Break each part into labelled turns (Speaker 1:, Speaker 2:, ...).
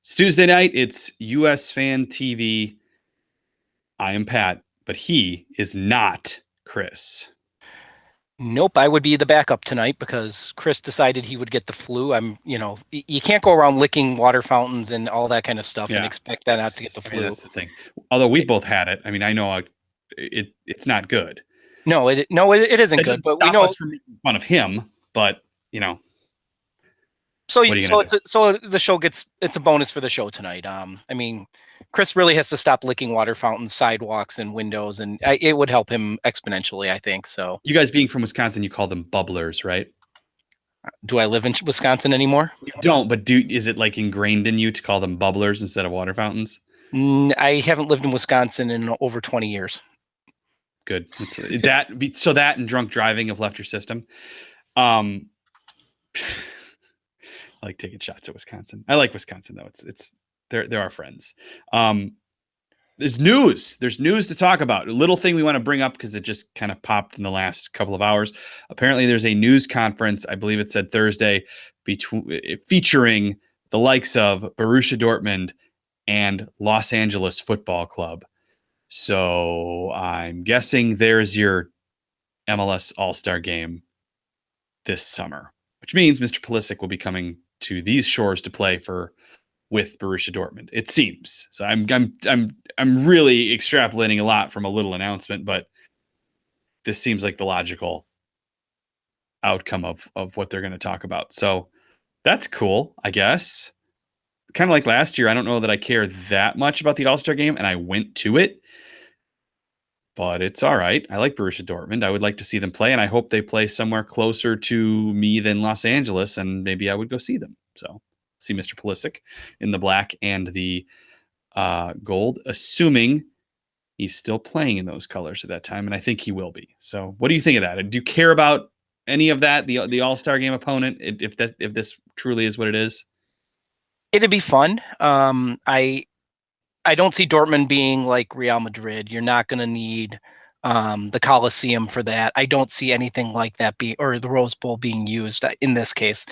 Speaker 1: It's Tuesday night. It's USFanTV. I am Pat, but he is not Chris.
Speaker 2: Nope, I would be the backup tonight because Chris decided he would get the flu. You can't go around licking water fountains and all that kind of stuff and expect that not to get the flu.
Speaker 1: That's the thing. Although we both had it. I mean, I know it's not good.
Speaker 2: No, it isn't good, but we know
Speaker 1: us from making fun of him, but
Speaker 2: So the show it's a bonus for the show tonight. Chris really has to stop licking water fountains, sidewalks, and windows, and it would help him exponentially, I think. So
Speaker 1: you guys being from Wisconsin, you call them bubblers, right?
Speaker 2: Do I live in Wisconsin anymore?
Speaker 1: You don't, but is it like ingrained in you to call them bubblers instead of water fountains?
Speaker 2: I haven't lived in Wisconsin in over 20 years.
Speaker 1: Good. That and drunk driving have left your system. I like taking shots at Wisconsin. I like Wisconsin though. They're our friends. There's news to talk about. A little thing we want to bring up because it just kind of popped in the last couple of hours. Apparently there's a news conference, I believe it said Thursday, featuring the likes of Borussia Dortmund and Los Angeles Football Club. So I'm guessing there's your MLS All-Star game this summer, which means Mr. Pulisic will be coming to these shores to play with Borussia Dortmund. It seems. So I'm really extrapolating a lot from a little announcement, but this seems like the logical outcome of what they're going to talk about. So that's cool, I guess. Kind of like last year, I don't know that I care that much about the All-Star game, and I went to it. But it's all right. I like Borussia Dortmund. I would like to see them play, and I hope they play somewhere closer to me than Los Angeles, and maybe I would go see them. So see Mr. Pulisic in the black and the gold, assuming he's still playing in those colors at that time, and I think he will be. So what do you think of that? Do you care about any of that, the All-Star game opponent, if this truly is what it is?
Speaker 2: It'd be fun. I don't see Dortmund being like Real Madrid. You're not going to need the Coliseum for that. I don't see anything like that or the Rose Bowl being used in this case.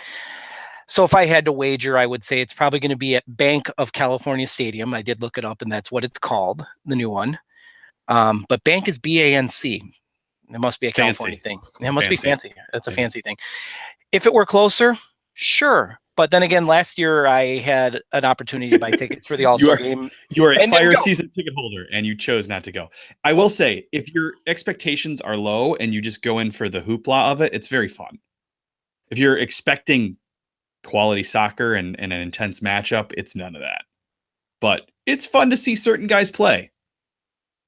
Speaker 2: So if I had to wager, I would say it's probably going to be at Bank of California Stadium. I did look it up, and that's what it's called, the new one. But Bank is BANC. It must be a California thing. It must be fancy. That's a fancy thing. If it were closer, sure. But then again, last year I had an opportunity to buy tickets for the All-Star game.
Speaker 1: You are a fire season ticket holder, and you chose not to go. I will say, if your expectations are low and you just go in for the hoopla of it, it's very fun. If you're expecting quality soccer and an intense matchup, it's none of that. But it's fun to see certain guys play.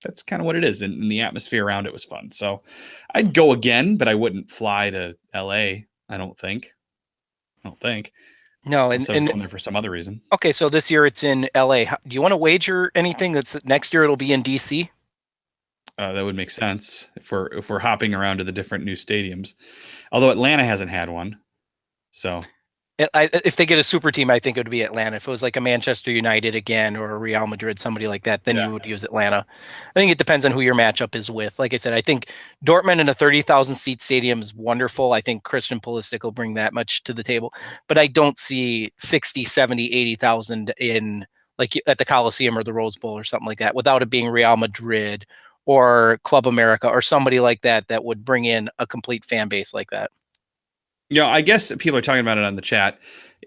Speaker 1: That's kind of what it is, and the atmosphere around it was fun. So I'd go again, but I wouldn't fly to LA, I don't think.
Speaker 2: No,
Speaker 1: and I was going there for some other reason.
Speaker 2: Okay, so this year it's in LA. Do you want to wager anything that's next year it'll be in DC?
Speaker 1: That would make sense if we're hopping around to the different new stadiums. Although Atlanta hasn't had one. So
Speaker 2: if they get a super team, I think it would be Atlanta. If it was like a Manchester United again or a Real Madrid, somebody like that, then you would use Atlanta. I think it depends on who your matchup is with. Like I said, I think Dortmund in a 30,000 seat stadium is wonderful. I think Christian Pulisic will bring that much to the table, but I don't see 60, 70, 80,000 in like at the Coliseum or the Rose Bowl or something like that without it being Real Madrid or Club America or somebody like that would bring in a complete fan base like that.
Speaker 1: Yeah, I guess people are talking about it on the chat.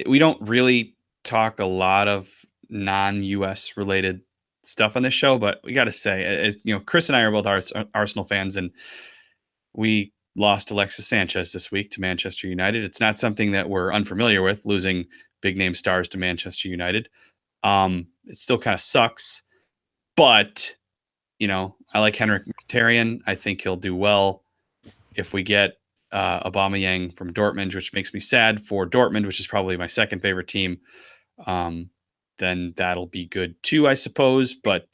Speaker 1: We don't really talk a lot of non-US related stuff on this show, but we got to say, as you know, Chris and I are both Arsenal fans, and we lost Alexis Sanchez this week to Manchester United. It's not something that we're unfamiliar with, losing big name stars to Manchester United. It still kind of sucks, but I like Henrik Mkhitaryan. I think he'll do well. If we get Aubameyang from Dortmund, which makes me sad for Dortmund, which is probably my second favorite team, then that'll be good too, I suppose. But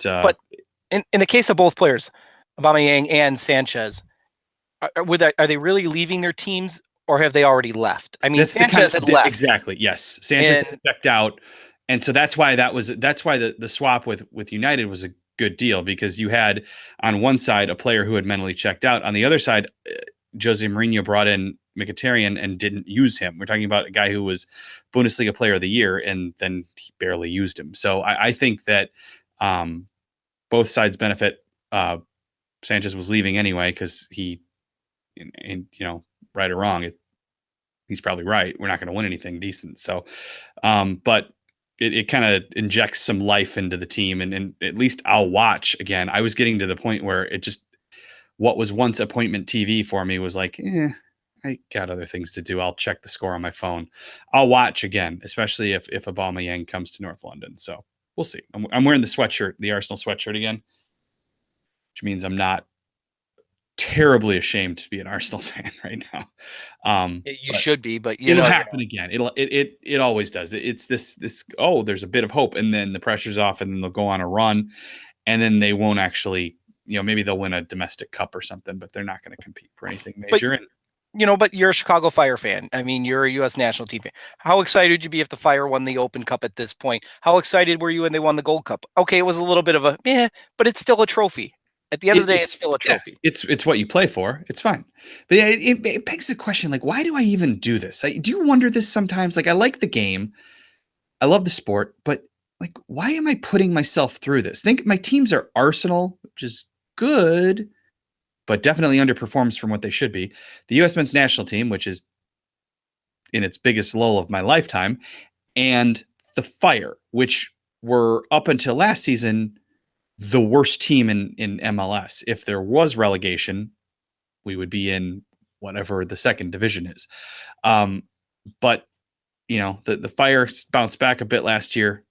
Speaker 2: in the case of both players, Aubameyang and Sanchez, are they really leaving their teams, or have they already left? I mean, Sanchez had left.
Speaker 1: Exactly. Yes, Sanchez checked out, and so that's why the swap with United was a good deal, because you had on one side a player who had mentally checked out, on the other side Jose Mourinho brought in Mkhitaryan and didn't use him. We're talking about a guy who was Bundesliga Player of the Year, and then he barely used him. So I think that both sides benefit. Sanchez was leaving anyway because he, and right or wrong, he's probably right. We're not going to win anything decent. So, but it kind of injects some life into the team, and at least I'll watch again. I was getting to the point where it just, what was once appointment TV for me was like, I got other things to do. I'll check the score on my phone. I'll watch again, especially if Aubameyang comes to North London. So we'll see. I'm wearing the sweatshirt, the Arsenal sweatshirt again, which means I'm not terribly ashamed to be an Arsenal fan right now.
Speaker 2: You should be, but
Speaker 1: it'll happen again. It always does. It's this. Oh, there's a bit of hope, and then the pressure's off, and then they'll go on a run, and then they won't actually. Maybe they'll win a domestic cup or something, but they're not going to compete for anything major.
Speaker 2: But you're a Chicago Fire fan. I mean, you're a U.S. national team fan. How excited would you be if the Fire won the Open Cup at this point? How excited were you when they won the Gold Cup? Okay, it was a little bit of a but it's still a trophy. At the end of the day, it's still a trophy.
Speaker 1: Yeah, it's what you play for. It's fine. But yeah, it begs the question, like, why do I even do this? Do you wonder this sometimes? Like, I like the game. I love the sport, but like, why am I putting myself through this? Think my teams are Arsenal, which is good, but definitely underperforms from what they should be. The U.S. men's national team, which is in its biggest lull of my lifetime, and the Fire, which were up until last season the worst team in MLS. If there was relegation, we would be in whatever the second division is. But the Fire bounced back a bit last year,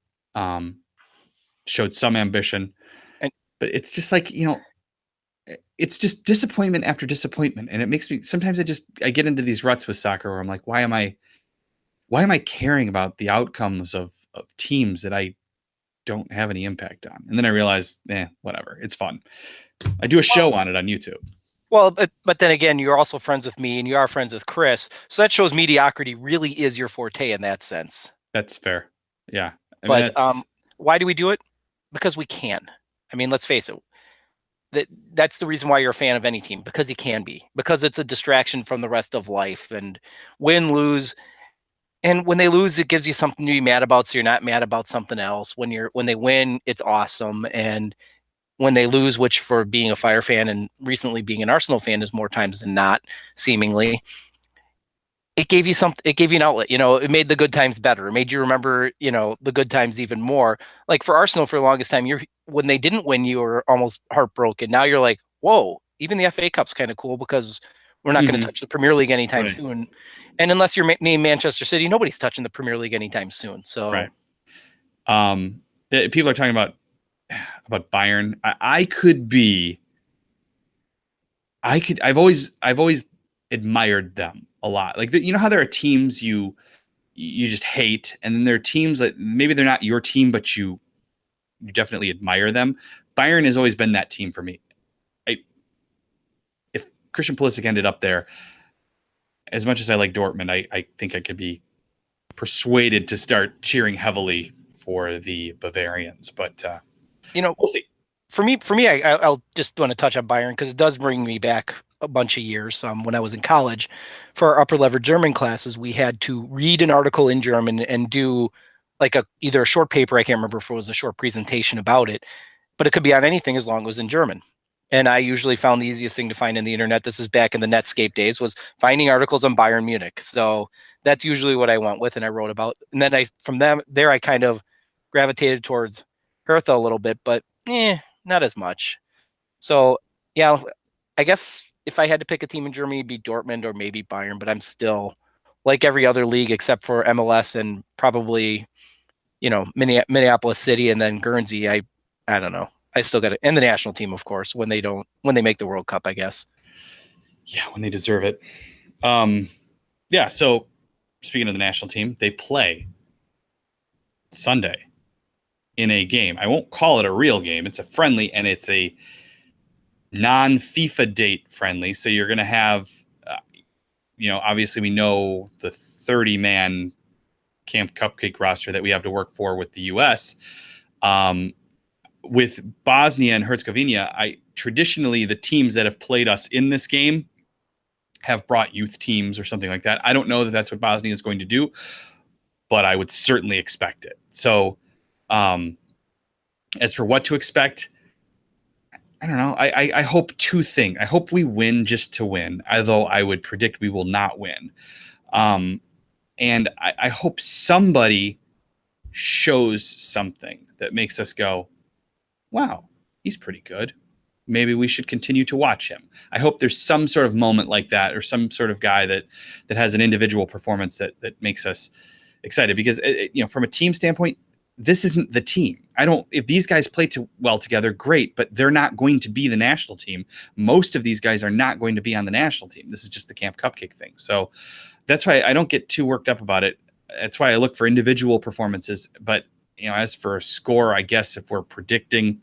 Speaker 1: showed some ambition, but it's just like, it's just disappointment after disappointment. And it makes me, sometimes I get into these ruts with soccer where I'm like, why am I caring about the outcomes of teams that I don't have any impact on? And then I realize, whatever, it's fun. I do a show on it on YouTube.
Speaker 2: Well, but then again, you're also friends with me and you are friends with Chris. So that shows mediocrity really is your forte in that sense.
Speaker 1: That's fair. Yeah.
Speaker 2: But why do we do it? Because we can. I mean, let's face it. That's the reason why you're a fan of any team, because you can be, because it's a distraction from the rest of life, and win, lose. And when they lose, it gives you something to be mad about, so you're not mad about something else. When they win, it's awesome. And when they lose, which for being a Fire fan and recently being an Arsenal fan is more times than not, seemingly, it gave you something. It gave you an outlet. It made the good times better. It made you remember, the good times even more. Like for Arsenal, for the longest time, when they didn't win, you were almost heartbroken. Now you're like, whoa, even the FA Cup's kind of cool because we're not going to touch the Premier League anytime soon. And unless you're named Manchester City, nobody's touching the Premier League anytime soon. So,
Speaker 1: people are talking about Bayern. I've always admired them a lot. Like, how there are teams you just hate, and then there are teams that maybe they're not your team, but you definitely admire them. Bayern has always been that team for me. If Christian Pulisic ended up there, as much as I like Dortmund, I think I could be persuaded to start cheering heavily for the Bavarians. But we'll see.
Speaker 2: For me, I'll just want to touch on Bayern because it does bring me back a bunch of years. When I was in college, for our upper level German classes, we had to read an article in German and do like either a short paper. I can't remember if it was a short presentation about it, but it could be on anything as long as it was in German. And I usually found the easiest thing to find in the internet, this is back in the Netscape days, was finding articles on Bayern Munich. So that's usually what I went with and I wrote about. And then from there, I kind of gravitated towards Hertha a little bit, but not as much. So, yeah, I guess if I had to pick a team in Germany, it'd be Dortmund or maybe Bayern, but I'm still, like every other league except for MLS and probably, Minneapolis City and then Guernsey, I don't know. I still got it. And the national team, of course, when they make the World Cup, I guess.
Speaker 1: Yeah, when they deserve it. So speaking of the national team, they play Sunday in a game. I won't call it a real game. It's a friendly, and it's a non-FIFA date friendly. So you're going to have, obviously we know the 30-man Camp Cupcake roster that we have to work for with the U.S. With Bosnia and Herzegovina, traditionally the teams that have played us in this game have brought youth teams or something like that. I don't know that that's what Bosnia is going to do, but I would certainly expect it. So as for what to expect, I don't know. I hope two things. I hope we win just to win, although I would predict we will not win. And I hope somebody shows something that makes us go, wow, he's pretty good. Maybe we should continue to watch him. I hope there's some sort of moment like that, or some sort of guy that has an individual performance that makes us excited. Because from a team standpoint, this isn't the team. If these guys play well together, great, but they're not going to be the national team. Most of these guys are not going to be on the national team. This is just the Camp Cupcake thing. So that's why I don't get too worked up about it. That's why I look for individual performances. But as for a score, I guess if we're predicting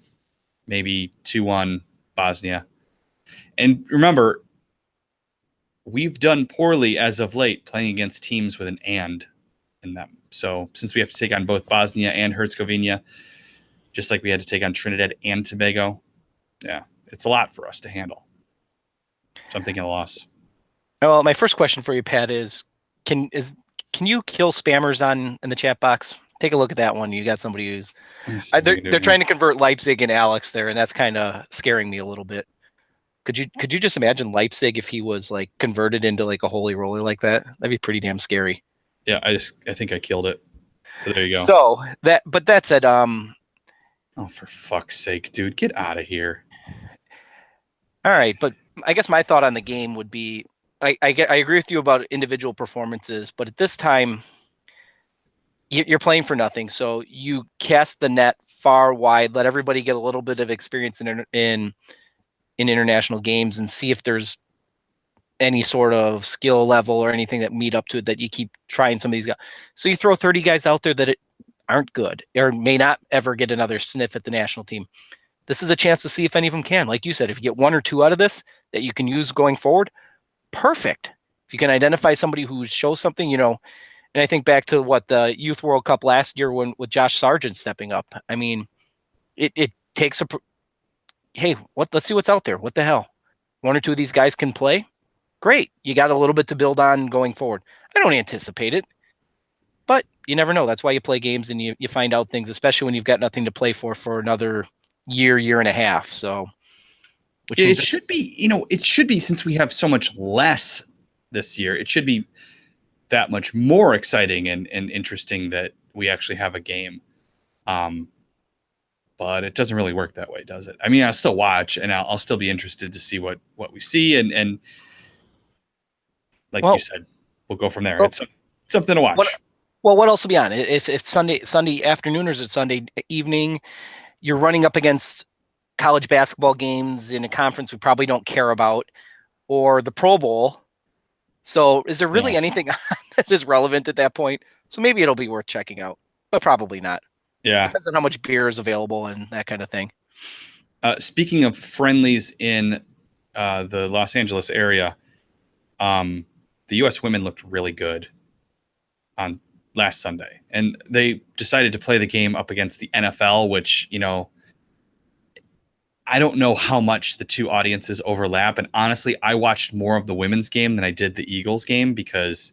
Speaker 1: maybe 2-1 Bosnia. And remember, we've done poorly as of late playing against teams with an "and" in them. So since we have to take on both Bosnia and Herzegovina, just like we had to take on Trinidad and Tobago, yeah, it's a lot for us to handle. So I'm thinking a loss.
Speaker 2: Well, my first question for you, Pat, is can you kill spammers in the chat box? Take a look at that one. You got somebody who's they're trying to convert Leipzig and Alex there, and that's kind of scaring me a little bit. Could you just imagine Leipzig if he was like converted into like a holy roller like that? That'd be pretty damn scary.
Speaker 1: Yeah, I think I killed it. So there you go.
Speaker 2: So that said,
Speaker 1: oh, for fuck's sake, dude, get out of here.
Speaker 2: All right, but I guess my thought on the game would be, I agree with you about individual performances, but at this time, you're playing for nothing. So you cast the net far wide, let everybody get a little bit of experience in international games, and see if there's any sort of skill level or anything that meet up to it, that you keep trying some of these guys. So you throw 30 guys out there that aren't good or may not ever get another sniff at the national team. This is a chance to see if any of them can. Like you said, if you get one or two out of this that you can use going forward, perfect. If you can identify somebody who shows something, and I think back to what the Youth World Cup last year with Josh Sargent stepping up. I mean, it takes hey, let's see what's out there. What the hell? One or two of these guys can play. Great. You got a little bit to build on going forward. I don't anticipate it, but you never know. That's why you play games and you find out things, especially when you've got nothing to play for another year and a half. So
Speaker 1: it should be, since we have so much less this year, it should be that much more exciting and interesting that we actually have a game. But it doesn't really work that way, does it? I mean, I'll still watch and I'll still be interested to see what we see. And like you said, we'll go from there.
Speaker 2: Well,
Speaker 1: it's something to watch.
Speaker 2: What else will be on? If Sunday afternoon or is it Sunday evening, you're running up against college basketball games in a conference we probably don't care about, or the Pro Bowl. So is there really anything that is relevant at that point? So maybe it'll be worth checking out, but probably not.
Speaker 1: Yeah.
Speaker 2: Depends on how much beer is available and that kind of thing.
Speaker 1: Speaking of friendlies in the Los Angeles area, the U.S. women looked really good on last Sunday, and they decided to play the game up against the NFL, which, I don't know how much the two audiences overlap. And honestly, I watched more of the women's game than I did the Eagles game because,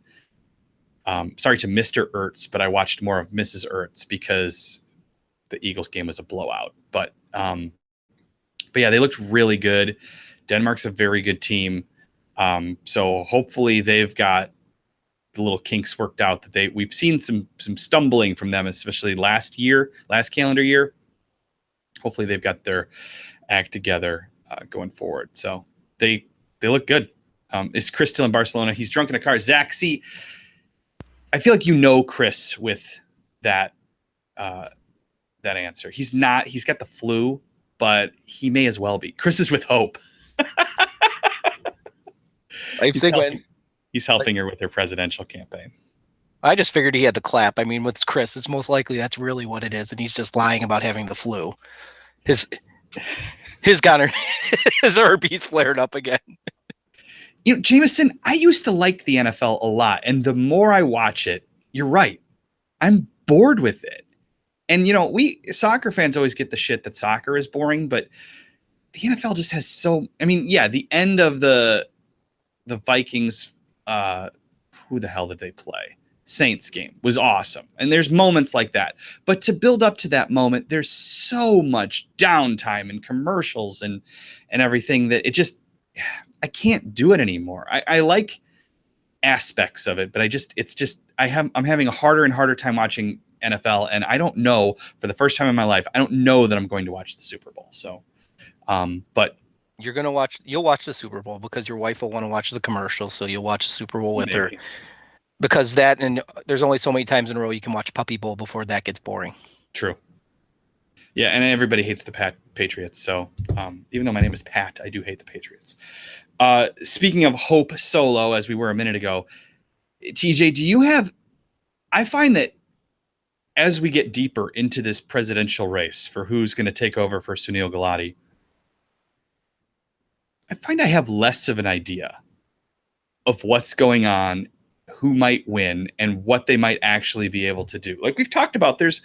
Speaker 1: sorry to Mr. Ertz, but I watched more of Mrs. Ertz because the Eagles game was a blowout. But yeah, they looked really good. Denmark's a very good team. So hopefully they've got the little kinks worked out that we've seen some stumbling from them, especially last calendar year. Hopefully they've got their act together going forward. So they look good. Is Chris still in Barcelona? He's drunk in a car. Zach, see, I feel like Chris with that answer. He's not. He's got the flu, but he may as well be. Chris is with hope.
Speaker 2: Leipzig wins.
Speaker 1: He's helping her with her presidential campaign.
Speaker 2: I just figured he had the clap. I mean, with Chris, it's most likely that's really what it is, and he's just lying about having the flu. His herpes flared up again.
Speaker 1: Jameson, I used to like the NFL a lot, and the more I watch it, you're right, I'm bored with it. And we soccer fans always get the shit that soccer is boring, but the NFL just has the end of the the Vikings, who the hell did they play? Saints game was awesome. And there's moments like that. But to build up to that moment, there's so much downtime and commercials and everything that I can't do it anymore. I like aspects of it, but I'm having a harder and harder time watching NFL, and I don't know, for the first time in my life, I don't know that I'm going to watch the Super Bowl. So but
Speaker 2: you'll watch the Super Bowl because your wife will want to watch the commercials, so you'll watch the Super Bowl with her. Because and there's only so many times in a row you can watch Puppy Bowl before that gets boring.
Speaker 1: True. Yeah, and everybody hates the Patriots. So even though my name is Pat, I do hate the Patriots. Speaking of Hope Solo, as we were a minute ago, TJ, I find that as we get deeper into this presidential race for who's going to take over for Sunil Gulati, I find I have less of an idea of what's going on, who might win, and what they might actually be able to do. Like we've talked about, there's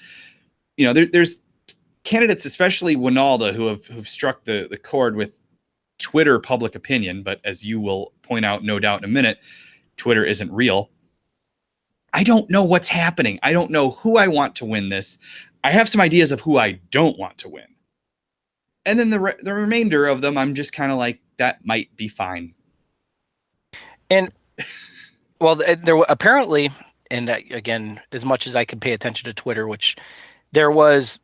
Speaker 1: candidates, especially Winalda, who've struck the chord with Twitter public opinion. But as you will point out, no doubt in a minute, Twitter isn't real. I don't know what's happening. I don't know who I want to win this. I have some ideas of who I don't want to win. And then the remainder of them, I'm just kind of like, that might be fine.
Speaker 2: And well, there apparently, and again, as much as I could pay attention to Twitter, which there was,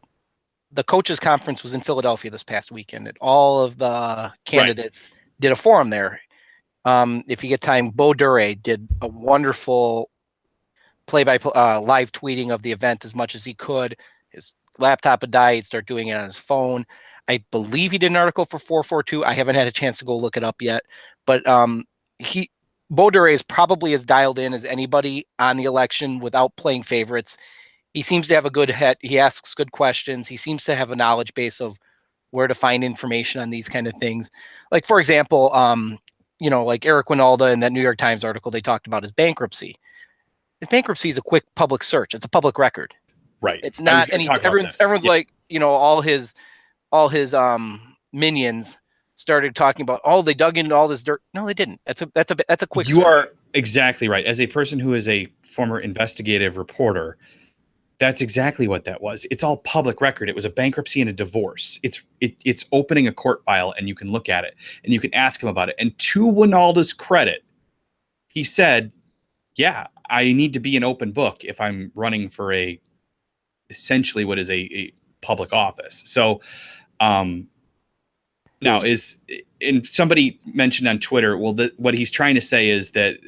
Speaker 2: the coaches conference was in Philadelphia this past weekend, and all of the candidates did a forum there. If you get time, Bo Dure did a wonderful live tweeting of the event as much as he could. His laptop had died. He'd start doing it on his phone. I believe he did an article for 442. I haven't had a chance to go look it up yet, but Bo Dure is probably as dialed in as anybody on the election without playing favorites. He seems to have a good head. He asks good questions. He seems to have a knowledge base of where to find information on these kind of things. Like, for example, like Eric Winalda in that New York Times article, they talked about his bankruptcy. His bankruptcy is a quick public search. It's a public record.
Speaker 1: Right.
Speaker 2: It's not any, everyone's like, all his minions started talking about, they dug into all this dirt. No, they didn't. That's a quick search.
Speaker 1: You are exactly right. As a person who is a former investigative reporter, that's exactly what that was. It's all public record. It was a bankruptcy and a divorce. It's opening a court file, and you can look at it and you can ask him about it. And to Winalda's credit, he said, yeah, I need to be an open book if I'm running for essentially what is a public office. So now somebody mentioned on Twitter, what he's trying to say is that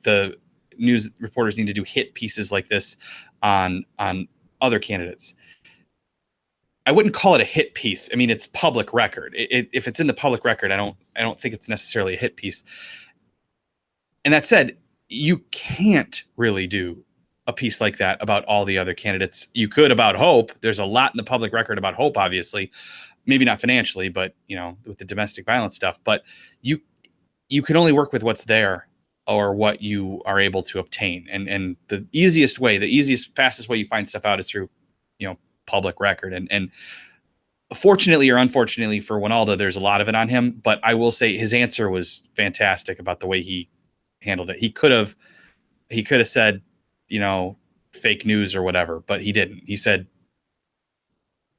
Speaker 1: the news reporters need to do hit pieces like this on other candidates. I wouldn't call it a hit piece. I mean, it's public record. If it's in the public record, I don't think it's necessarily a hit piece. And that said, you can't really do a piece like that about all the other candidates. You could about Hope. There's a lot in the public record about Hope, obviously. Maybe not financially, but with the domestic violence stuff. But you can only work with what's there or what you are able to obtain. And the fastest way you find stuff out is through, public record. And fortunately or unfortunately for Winalda, there's a lot of it on him. But I will say his answer was fantastic about the way he handled it. He could have said, fake news or whatever, but he didn't. He said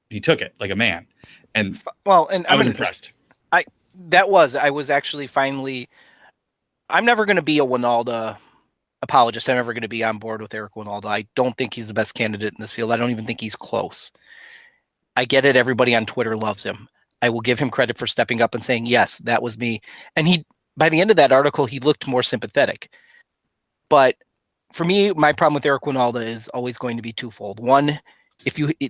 Speaker 1: he took it like a man. And I was impressed.
Speaker 2: I was actually finally. I'm never going to be a Winalda apologist. I'm never going to be on board with Eric Winalda. I don't think he's the best candidate in this field. I don't even think he's close. I get it. Everybody on Twitter loves him. I will give him credit for stepping up and saying, yes, that was me. And by the end of that article, he looked more sympathetic. But for me, my problem with Eric Winalda is always going to be twofold. One,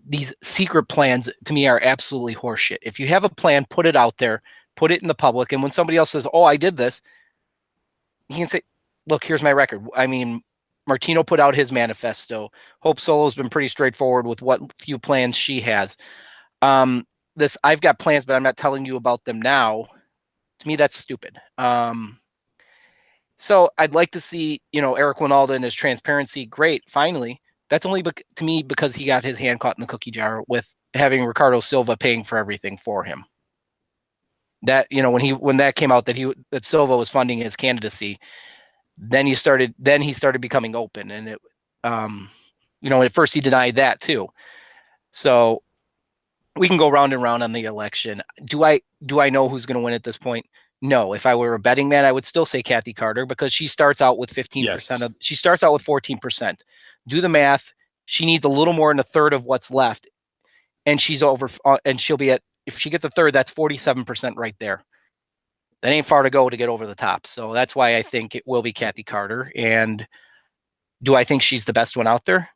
Speaker 2: these secret plans to me are absolutely horseshit. If you have a plan, put it out there, put it in the public. And when somebody else says, I did this, he can say, look, here's my record. I mean, Martino put out his manifesto. Hope Solo has been pretty straightforward with what few plans she has. I've got plans, but I'm not telling you about them now. To me, that's stupid. So I'd like to see, Eric Winalda and his transparency. Great. Finally, that's only to me because he got his hand caught in the cookie jar with having Ricardo Silva paying for everything for him. That, when that came out that Silva was funding his candidacy, then he started becoming open, and it, at first he denied that too. So we can go round and round on the election. Do I know who's going to win at this point? No. If I were a betting man, I would still say Kathy Carter, because she starts out with 15% she starts out with 14%. Do the math. She needs a little more than a third of what's left, and she's over, and she'll be at, if she gets a third, that's 47% right there. That ain't far to go to get over the top. So that's why I think it will be Kathy Carter. And do I think she's the best one out there?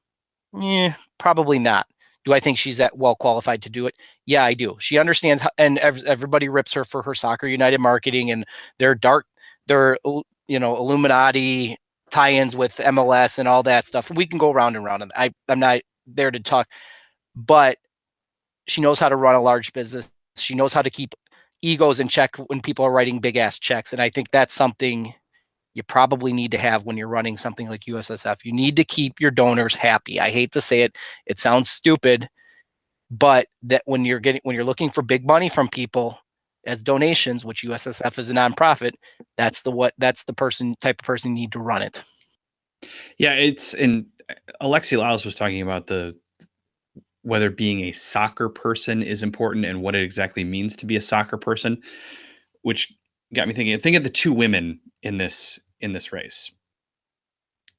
Speaker 2: Probably not. Do I think she's that well qualified to do it? Yeah, I do. She understands and everybody rips her for her Soccer United marketing and their Illuminati tie-ins with MLS and all that stuff. We can go round and round. I'm not there to talk, but she knows how to run a large business. She knows how to keep egos in check when people are writing big ass checks. And I think that's something you probably need to have when you're running something like USSF. You need to keep your donors happy. I hate to say it. It sounds stupid, but that when you're looking for big money from people as donations, which USSF is a nonprofit, that's the type of person you need to run it.
Speaker 1: Yeah, and Alexi Laos was talking about whether being a soccer person is important and what it exactly means to be a soccer person, which got me thinking. Think of the two women in this race.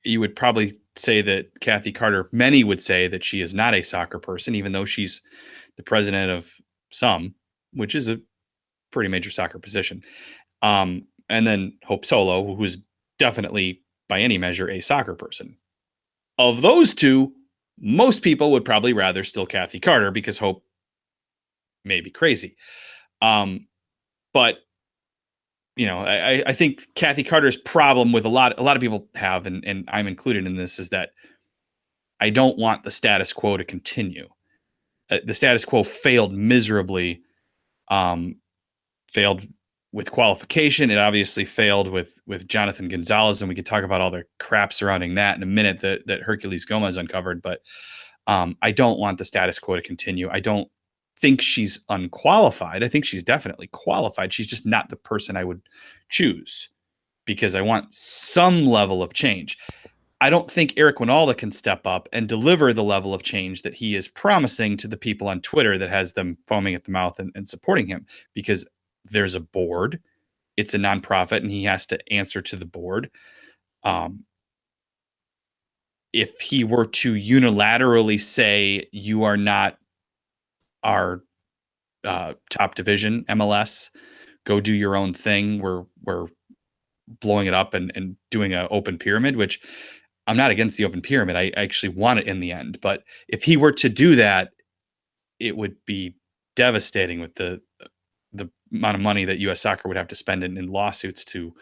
Speaker 1: You would probably say that Kathy Carter, many would say that she is not a soccer person, even though she's the president of some, which is a pretty major soccer position. And then Hope Solo, who is definitely by any measure a soccer person. Of those two, most people would probably rather still Kathy Carter because Hope may be crazy. But I think Kathy Carter's problem with a lot of people have, and I'm included in this, is that I don't want the status quo to continue. The status quo failed miserably, failed with qualification. It obviously failed with Jonathan Gonzalez, and we could talk about all the crap surrounding that in a minute that Hercules Gomez uncovered. But I don't want the status quo to continue. I don't think she's unqualified. I think she's definitely qualified. She's just not the person I would choose because I want some level of change. I don't think Eric Winalda can step up and deliver the level of change that he is promising to the people on Twitter that has them foaming at the mouth and supporting him, because there's a board. It's a nonprofit, and he has to answer to the board. If he were to unilaterally say, you are not our top division MLS, go do your own thing, we're blowing it up and doing an open pyramid, which I'm not against the open pyramid. I actually want it in the end. But if he were to do that, it would be devastating with the amount of money that U.S. Soccer would have to spend in lawsuits to,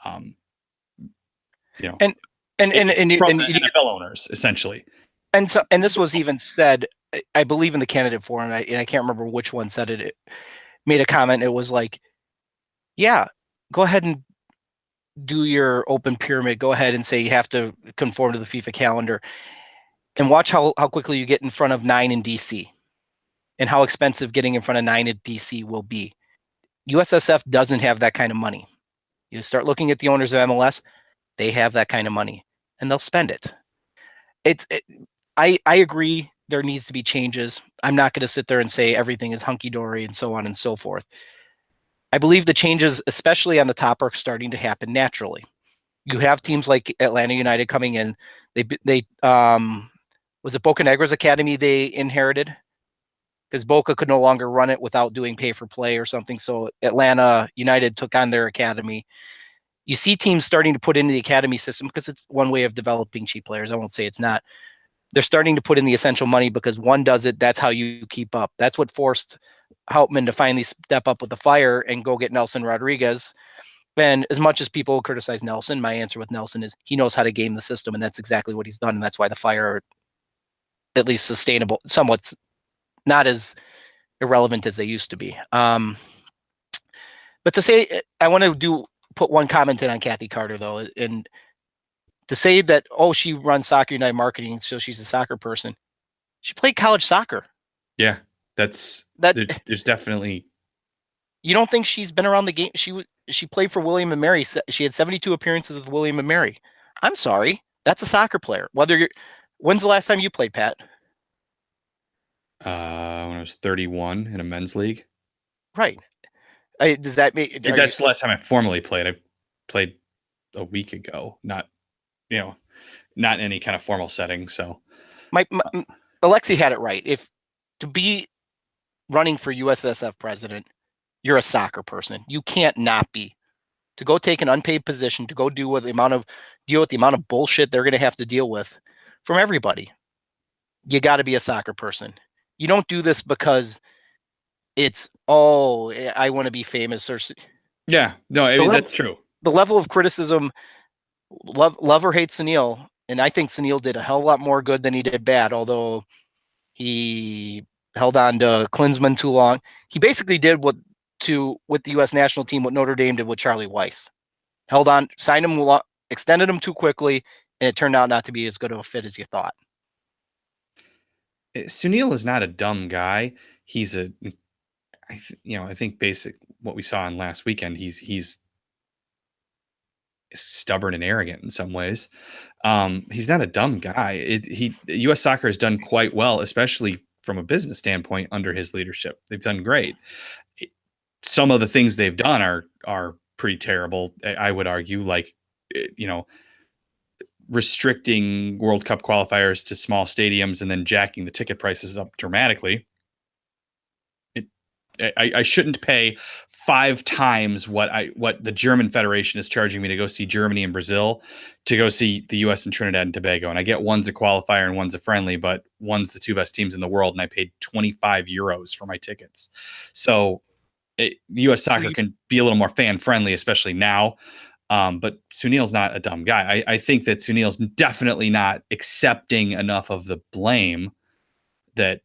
Speaker 2: and
Speaker 1: from the NFL owners, essentially.
Speaker 2: And this was even said, I believe, in the candidate forum, and I can't remember which one said it. It made a comment. It was like, yeah, go ahead and do your open pyramid. Go ahead and say you have to conform to the FIFA calendar, and watch how quickly you get in front of 9 in DC, and how expensive getting in front of 9 at DC will be. USSF doesn't have that kind of money. You start looking at the owners of MLS, they have that kind of money, and they'll spend it. I agree there needs to be changes. I'm not going to sit there and say everything is hunky-dory and so on and so forth. I believe the changes, especially on the top, are starting to happen naturally. You have teams like Atlanta United coming in. They was it Boca Negra's academy they inherited? Because Boca could no longer run it without doing pay for play or something. So Atlanta United took on their academy. You see teams starting to put into the academy system because it's one way of developing cheap players. I won't say it's not. They're starting to put in the essential money because one does it. That's how you keep up. That's what forced Houtman to finally step up with the fire and go get Nelson Rodriguez. And as much as people criticize Nelson, my answer with Nelson is he knows how to game the system, and that's exactly what he's done. And that's why the Fire are at least sustainable, somewhat not as irrelevant as they used to be. But to say, I want to put one comment in on Kathy Carter, though, and to say that, she runs Soccer United marketing, so she's a soccer person. She played college soccer.
Speaker 1: Yeah, there's definitely
Speaker 2: You don't think she's been around the game? She played for William and Mary. She had 72 appearances with William and Mary. I'm sorry, that's a soccer player. When's the last time you played, Pat?
Speaker 1: When I was 31 in a men's league.
Speaker 2: Right. Does that mean
Speaker 1: That's the last time I formally played. I played a week ago, not not in any kind of formal setting. So
Speaker 2: my Alexi had it right. If to be running for USSF president, you're a soccer person. You can't not be. To go take an unpaid position, to go deal with the amount of bullshit they're going to have to deal with from everybody. You got to be a soccer person. You don't do this because it's, I want to be famous or.
Speaker 1: Yeah, no, I mean, that's true.
Speaker 2: The level of criticism, love or hate Sunil, and I think Sunil did a hell of a lot more good than he did bad, although he held on to Klinsmann too long. He basically did with the U.S. national team what Notre Dame did with Charlie Weiss. Held on, signed him, extended him too quickly, and it turned out not to be as good of a fit as you thought.
Speaker 1: Sunil is not a dumb guy. He's I think basic what we saw in last weekend. He's stubborn and arrogant in some ways. He's not a dumb guy. U.S. soccer has done quite well, especially from a business standpoint under his leadership. They've done great. Some of the things they've done are pretty terrible. I would argue, like, restricting World Cup qualifiers to small stadiums and then jacking the ticket prices up dramatically. I shouldn't pay 5 times what the German Federation is charging me to go see Germany and Brazil to go see the U.S. and Trinidad and Tobago. And I get one's a qualifier and one's a friendly, but one's the 2 best teams in the world. And I paid 25 euros for my tickets. So U.S. soccer can be a little more fan friendly, especially now. But Sunil's not a dumb guy. I think that Sunil's definitely not accepting enough of the blame that,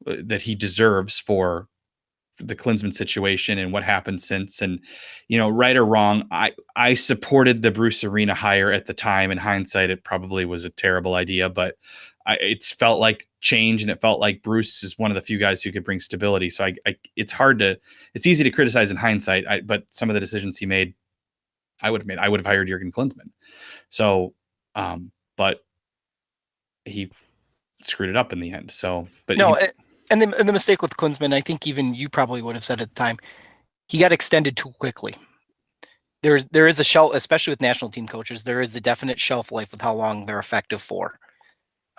Speaker 1: that he deserves for the Klinsmann situation and what happened since. And, right or wrong, I supported the Bruce Arena hire at the time. In hindsight, it probably was a terrible idea, but it's felt like change, and it felt like Bruce is one of the few guys who could bring stability. So it's easy to criticize in hindsight, but some of the decisions he made, I would have hired Jurgen Klinsmann. So, but he screwed it up in the end. So, but
Speaker 2: no, and the mistake with Klinsmann, I think even you probably would have said at the time, he got extended too quickly. There is a shelf, especially with national team coaches, there is a definite shelf life with how long they're effective for.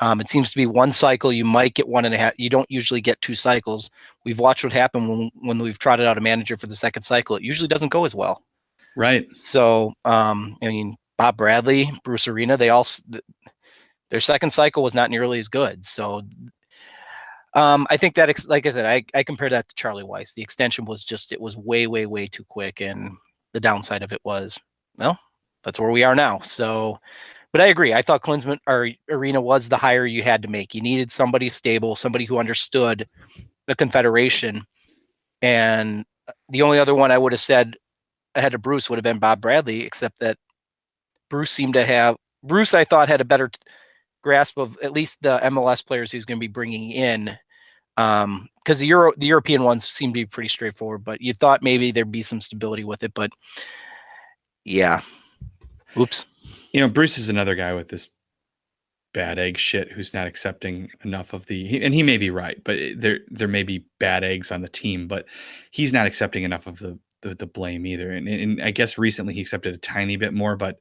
Speaker 2: It seems to be 1 cycle. You might get 1.5. You don't usually get 2 cycles. We've watched what happened when we've trotted out a manager for the 2nd cycle. It usually doesn't go as well.
Speaker 1: Right.
Speaker 2: So, Bob Bradley, Bruce Arena, their 2nd cycle was not nearly as good. So, I think that, like I said, I compare that to Charlie Weiss. The extension was it was way, way, way too quick. And the downside of it was, well, that's where we are now. So, but I agree. I thought Klinsmann or Arena was the hire you had to make. You needed somebody stable, somebody who understood the Confederation. And the only other one I would have said ahead of Bruce would have been Bob Bradley, except that Bruce, I thought, had a better grasp of at least the MLS players he's going to be bringing in. Because the European ones seem to be pretty straightforward, but you thought maybe there'd be some stability with it. But yeah, oops.
Speaker 1: Bruce is another guy with this bad egg shit who's not accepting enough of and he may be right, but there may be bad eggs on the team, but he's not accepting enough of the blame either. And I guess recently he accepted a tiny bit more, but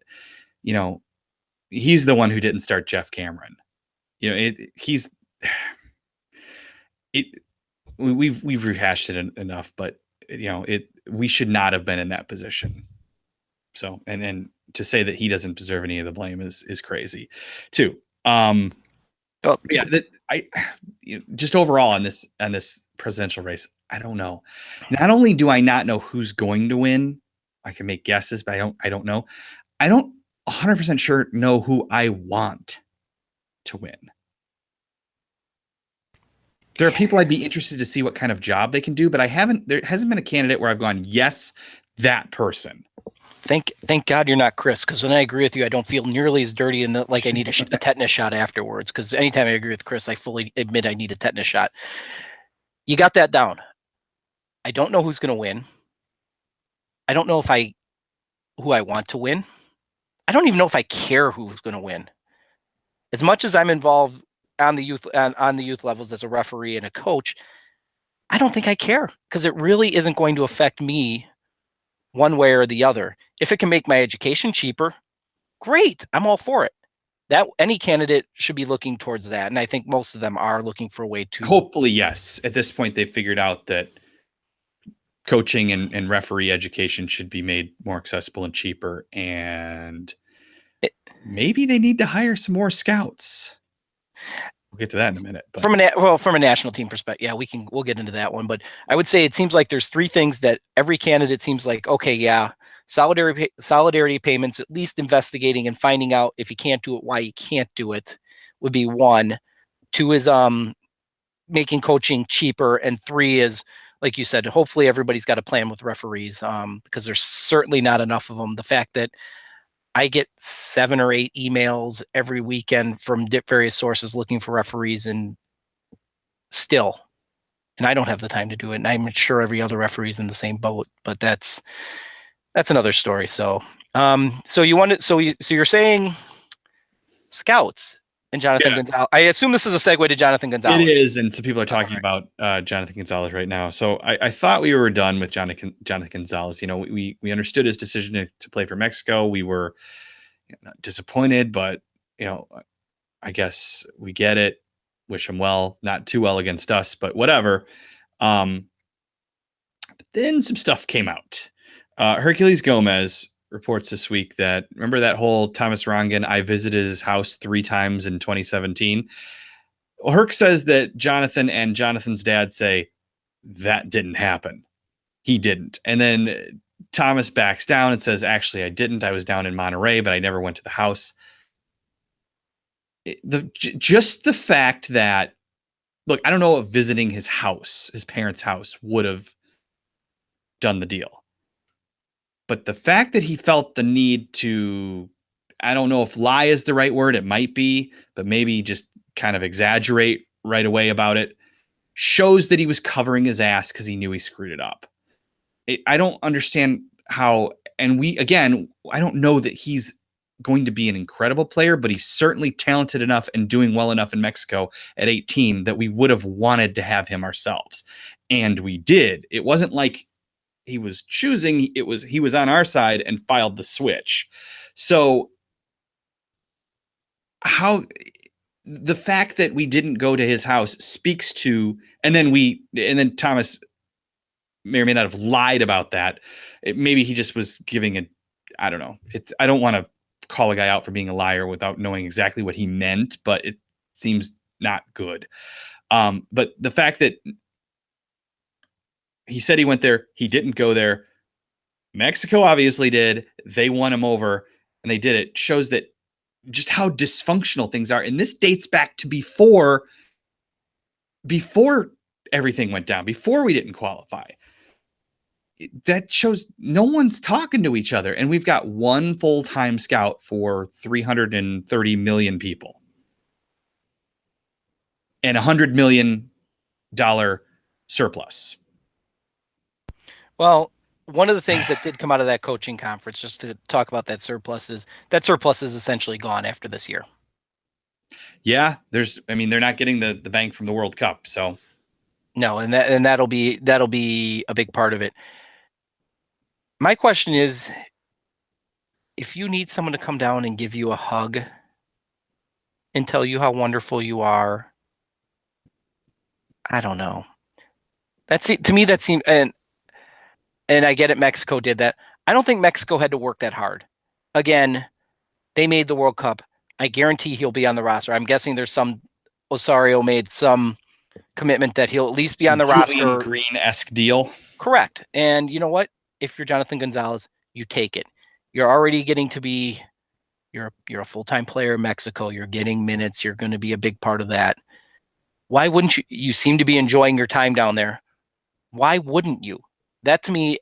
Speaker 1: he's the one who didn't start Jeff Cameron. We've rehashed it enough, but we should not have been in that position. So, and to say that he doesn't deserve any of the blame is crazy too. Just overall on this presidential race, I don't know. Not only do I not know who's going to win, I can make guesses, but I don't know. I don't 100% sure know who I want to win. There are people I'd be interested to see what kind of job they can do, but there hasn't been a candidate where I've gone, yes, that person.
Speaker 2: Thank God you're not Chris, because when I agree with you, I don't feel nearly as dirty and like I need a tetanus shot afterwards. Because anytime I agree with Chris, I fully admit I need a tetanus shot. You got that down. I don't know who's going to win. I don't know who I want to win. I don't even know if I care who's going to win. As much as I'm involved on the youth levels as a referee and a coach, I don't think I care because it really isn't going to affect me one way or the other. If it can make my education cheaper, great. I'm all for it. That any candidate should be looking towards that, and I think most of them are looking for a way to.
Speaker 1: Hopefully, yes. At this point, they've figured out that coaching and referee education should be made more accessible and cheaper, and maybe they need to hire some more scouts. We'll get to that in a minute. But.
Speaker 2: From a national team perspective, yeah, we'll get into that one. But I would say it seems like there's three things that every candidate seems like, okay, yeah, solidarity payments, at least investigating and finding out if you can't do it, why you can't do it, would be one. Two is making coaching cheaper, and three is, like you said, hopefully everybody's got a plan with referees, because there's certainly not enough of them. The fact that I get 7 or 8 emails every weekend from various sources looking for referees, and I don't have the time to do it. And I'm sure every other referee is in the same boat, but that's another story. So, so you're saying scouts and Jonathan Gonzalez. I assume this is a segue to Jonathan Gonzalez.
Speaker 1: It is, and so people are talking about Jonathan Gonzalez right now. So I thought we were done with Jonathan Gonzalez. We understood his decision to play for Mexico. We were disappointed, but I guess we get it. Wish him well. Not too well against us, but whatever. But then some stuff came out. Hercules Gomez reports this week that, remember that whole Thomas Rongen, I visited his house 3 times in 2017? Well, Herc says that Jonathan and Jonathan's dad say that didn't happen. He didn't. And then Thomas backs down and says, actually, I didn't. I was down in Monterey, but I never went to the house. Just the fact that, look, I don't know if visiting his house, his parents' house, would have done the deal. But the fact that he felt the need to, I don't know if lie is the right word, it might be, but maybe just kind of exaggerate right away about it, shows that he was covering his ass because he knew he screwed it up. I don't understand how, and I don't know that he's going to be an incredible player, but he's certainly talented enough and doing well enough in Mexico at 18 that we would have wanted to have him ourselves. And we did. It wasn't like he was choosing, he was on our side and filed the switch. So how the fact that we didn't go to his house speaks to, and then Thomas may or may not have lied about that. Maybe he just was giving I don't know. I don't want to call a guy out for being a liar without knowing exactly what he meant, but it seems not good. But the fact that he said he went there, he didn't go there. Mexico obviously did. They won him over, and they did it. Shows that just how dysfunctional things are. And this dates back to before everything went down, before we didn't qualify. That shows no one's talking to each other. And we've got one full-time scout for 330 million people and $100 million surplus.
Speaker 2: Well, one of the things that did come out of that coaching conference, just to talk about that surplus is essentially gone after this year.
Speaker 1: Yeah, they're not getting the bang from the World Cup, so
Speaker 2: no, and that'll be a big part of it. My question is, if you need someone to come down and give you a hug and tell you how wonderful you are, I don't know. That's it to me. That seemed, and I get it, Mexico did that. I don't think Mexico had to work that hard. Again, they made the World Cup. I guarantee he'll be on the roster. I'm guessing there's some Osorio made some commitment that he'll at least be on the roster.
Speaker 1: Green-esque deal.
Speaker 2: Correct. And you know what? If you're Jonathan Gonzalez, you take it. You're already getting to be, you're a full-time player in Mexico. You're getting minutes. You're going to be a big part of that. Why wouldn't you? You seem to be enjoying your time down there. Why wouldn't you? That to me,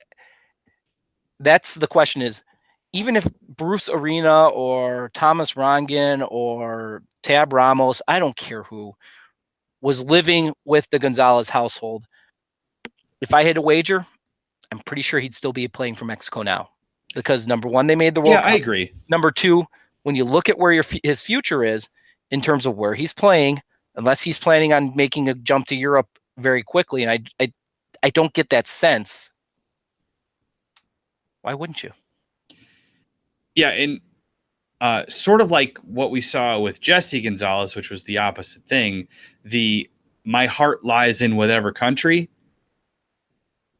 Speaker 2: that's the question is, even if Bruce Arena or Thomas Rongen or Tab Ramos, I don't care who, was living with the Gonzalez household, if I had to wager, I'm pretty sure he'd still be playing for Mexico now, because number one, they made the World
Speaker 1: Yeah,
Speaker 2: Cup.
Speaker 1: I agree.
Speaker 2: Number two, when you look at where his future is in terms of where he's playing, unless he's planning on making a jump to Europe very quickly, and I don't get that sense. Why wouldn't you?
Speaker 1: Yeah, and sort of like what we saw with Jesse Gonzalez, which was the opposite thing. My heart lies in whatever country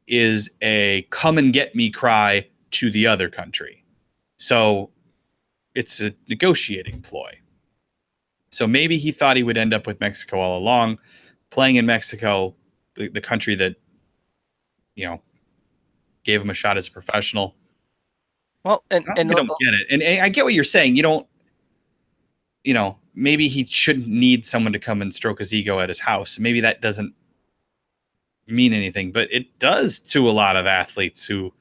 Speaker 1: is a come and get me cry to the other country. So it's a negotiating ploy. So maybe he thought he would end up with Mexico all along, playing in Mexico, the country that, gave him a shot as a professional.
Speaker 2: Well, and
Speaker 1: we don't get it. And I get what you're saying. You don't, maybe he shouldn't need someone to come and stroke his ego at his house. Maybe that doesn't mean anything, but it does to a lot of athletes who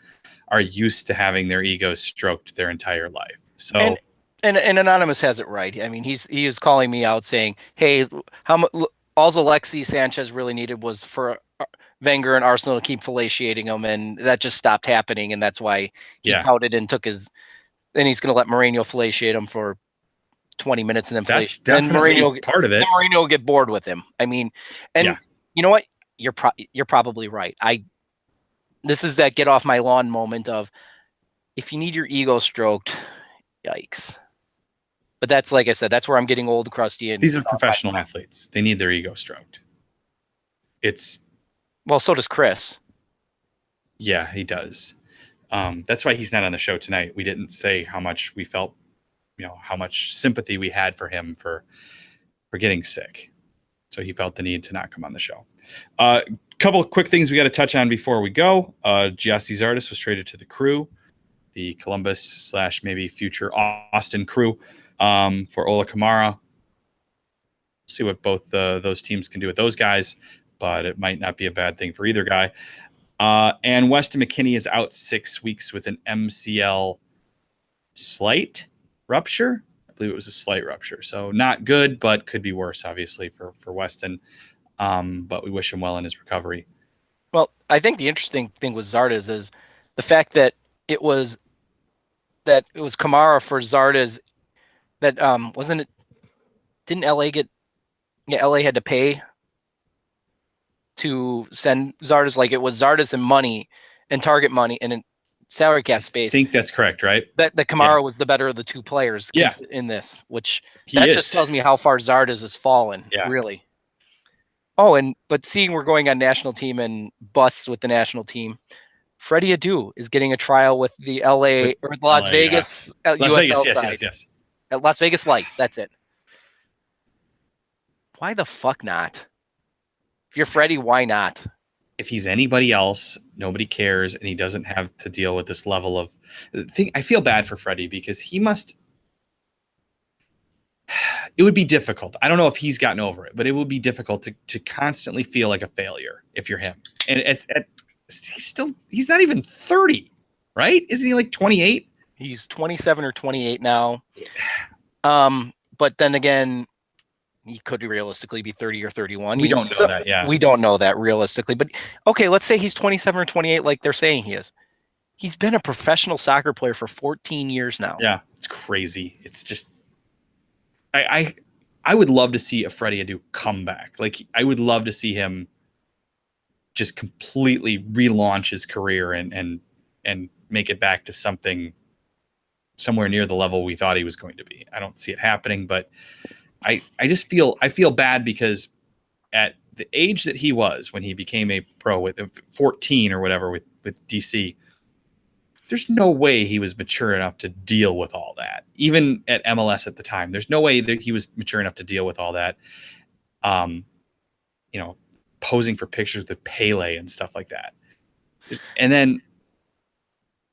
Speaker 1: are used to having their egos stroked their entire life. So,
Speaker 2: and Anonymous has it right. I mean, he is calling me out saying, "Hey, all Alexis Sanchez really needed was for Wenger and Arsenal to keep fellatiating him, and that just stopped happening, and that's why he pouted and took his. Then he's going to let Mourinho fellatiate him for 20 minutes, and then
Speaker 1: that's definitely part of it.
Speaker 2: Then Mourinho will get bored with him. I mean, and you know what? You're probably right. This is that get off my lawn moment of, if you need your ego stroked, yikes. But that's, like I said, that's where I'm getting old, crusty. And
Speaker 1: these are professional athletes. They need their ego stroked.
Speaker 2: Well, so does Chris.
Speaker 1: Yeah, he does. That's why he's not on the show tonight. We didn't say how much we felt, how much sympathy we had for him for getting sick. So he felt the need to not come on the show. Couple of quick things we got to touch on before we go. Giassi Zardes was traded to the Crew, the Columbus / maybe future Austin Crew, for Ola Kamara. See what both those teams can do with those guys, but it might not be a bad thing for either guy. And Weston McKennie is out 6 weeks with an MCL slight rupture. I believe it was a slight rupture. So not good, but could be worse, obviously, for Weston. But we wish him well in his recovery.
Speaker 2: Well, I think the interesting thing with Zardes is the fact that it was Kamara for Zardes that wasn't it? Didn't LA LA had to pay to send Zardes, like it was Zardes and money and target money and in salary cap space.
Speaker 1: I think that's correct, right?
Speaker 2: That Kamara was the better of the two players in this, which just tells me how far Zardes has fallen, really. Oh, but seeing we're going on national team and busts with the national team, Freddie Adu is getting a trial with the Las Vegas, USL side.
Speaker 1: Yes.
Speaker 2: At Las Vegas Lights, that's it. Why the fuck not? If you're Freddie, why not?
Speaker 1: If he's anybody else, nobody cares, and he doesn't have to deal with this level of thing. I feel bad for Freddie because he must. It would be difficult. I don't know if he's gotten over it, but it would be difficult to constantly feel like a failure if you're him. And he's not even 30, right? Isn't he like 28?
Speaker 2: He's 27 or 28 now. But then again, he could realistically be 30 or 31.
Speaker 1: We don't know that, yeah.
Speaker 2: We don't know that realistically. But okay, let's say he's 27 or 28 like they're saying he is. He's been a professional soccer player for 14 years now.
Speaker 1: Yeah, it's crazy. It's just I would love to see a Freddie Adu come back. Like, I would love to see him just completely relaunch his career and make it back to somewhere near the level we thought he was going to be. I don't see it happening, but I feel bad because at the age that he was when he became a pro with 14 or whatever with DC, there's no way he was mature enough to deal with all that. Even at MLS at the time, there's no way that he was mature enough to deal with all that. Posing for pictures with Pele and stuff like that. And then,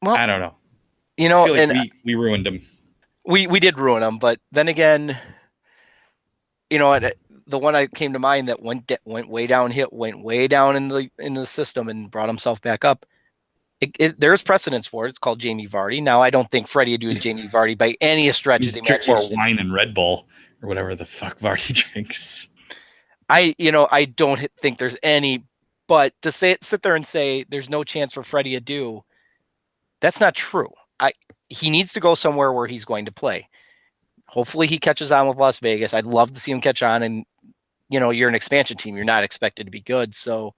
Speaker 1: well, I don't know. I feel like we ruined him.
Speaker 2: We did ruin him, but then again, the one that came to mind that went way downhill, went way down in the system and brought himself back up. There's precedence for it. It's called Jamie Vardy. Now, I don't think Freddie Adu is Jamie Vardy by any stretch of the imagination.
Speaker 1: Drink more wine and Red Bull or whatever the fuck Vardy drinks.
Speaker 2: I don't think there's any But to sit there and say there's no chance for Freddie Adu, that's not true. He needs to go somewhere where he's going to play. Hopefully he catches on with Las Vegas. I'd love to see him catch on. And, you're an expansion team. You're not expected to be good. So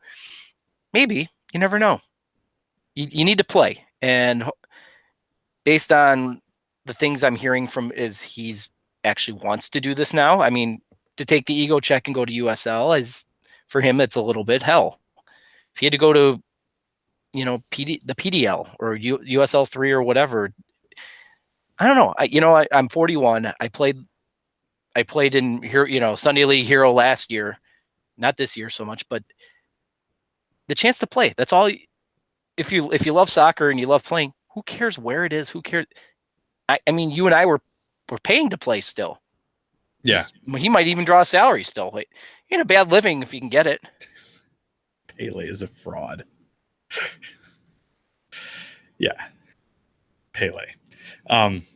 Speaker 2: maybe, you never know. You need to play. And based on the things I'm hearing from is he's actually wants to do this now. I mean, to take the ego check and go to USL is for him, it's a little bit hell. If he had to go to, the PDL or USL 3 or whatever, I don't know. I'm 41. I played in here, Sunday League Hero last year, not this year so much, but the chance to play. That's all. If you love soccer and you love playing, who cares where it is? Who cares? I mean, you and I were paying to play still.
Speaker 1: Yeah.
Speaker 2: He might even draw a salary still. Ain't a bad living if you can get it.
Speaker 1: Pele is a fraud. Yeah. Pele.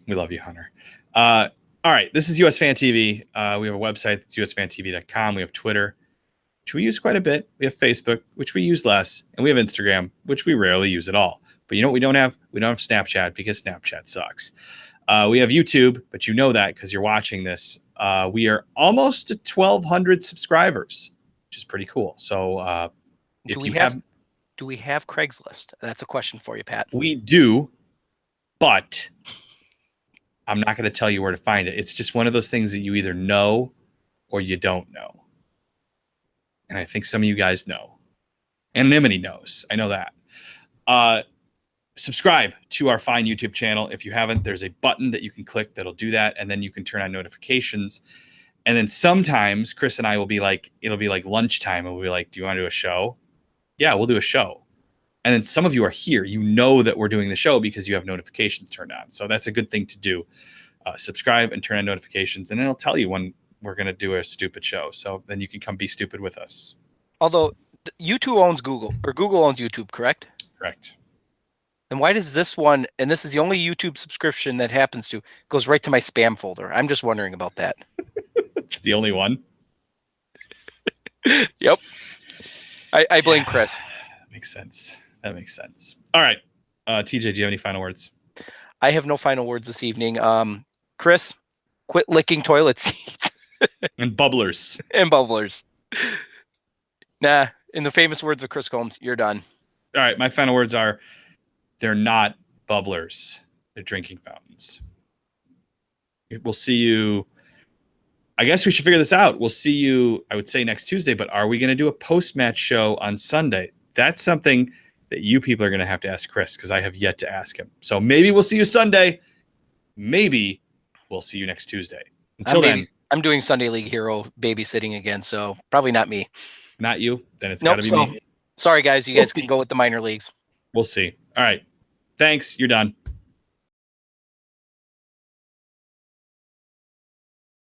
Speaker 1: We love you, Hunter. All right. This is USFanTV. We have a website. It's USFanTV.com. We have Twitter, which we use quite a bit. We have Facebook, which we use less. And we have Instagram, which we rarely use at all. But you know what we don't have? We don't have Snapchat because Snapchat sucks. We have YouTube, but you know that because you're watching this. We are almost at 1,200 subscribers, which is pretty cool. So
Speaker 2: do we have Craigslist? That's a question for you, Pat.
Speaker 1: We do, but I'm not going to tell you where to find it. It's just one of those things that you either know or you don't know. And I think some of you guys know. Anonymity knows. I know that. Subscribe to our fine YouTube channel. If you haven't, there's a button that you can click that'll do that. And then you can turn on notifications. And then sometimes Chris and I will be like, it'll be like lunchtime. And we'll be like, do you want to do a show? Yeah, we'll do a show. And then some of you are here. You know that we're doing the show because you have notifications turned on. So that's a good thing to do. Subscribe and turn on notifications. And it'll tell you when we're going to do a stupid show. So then you can come be stupid with us.
Speaker 2: Although YouTube owns Google, or Google owns YouTube, correct?
Speaker 1: Correct.
Speaker 2: Then why does this one, and this is the only YouTube subscription that happens to, goes right to my spam folder? I'm just wondering about that.
Speaker 1: It's the only one.
Speaker 2: Yep. I blame Chris.
Speaker 1: That makes sense. That makes sense. All right. TJ, do you have any final words?
Speaker 2: I have no final words this evening. Chris, quit licking toilet seats.
Speaker 1: And bubblers.
Speaker 2: And bubblers. Nah, in the famous words of Chris Combs, you're done.
Speaker 1: All right. My final words are, they're not bubblers. They're drinking fountains. We'll see you. I guess we should figure this out. We'll see you, I would say, next Tuesday, but are we going to do a post-match show on Sunday? That's something that you people are going to have to ask Chris because I have yet to ask him. So maybe we'll see you Sunday. Maybe we'll see you next Tuesday. Until then.
Speaker 2: I'm doing Sunday League Hero babysitting again, so probably not me.
Speaker 1: Not you? Then it's got to be me.
Speaker 2: Sorry, guys. You guys can go with the minor leagues.
Speaker 1: We'll see. All right. Thanks. You're done.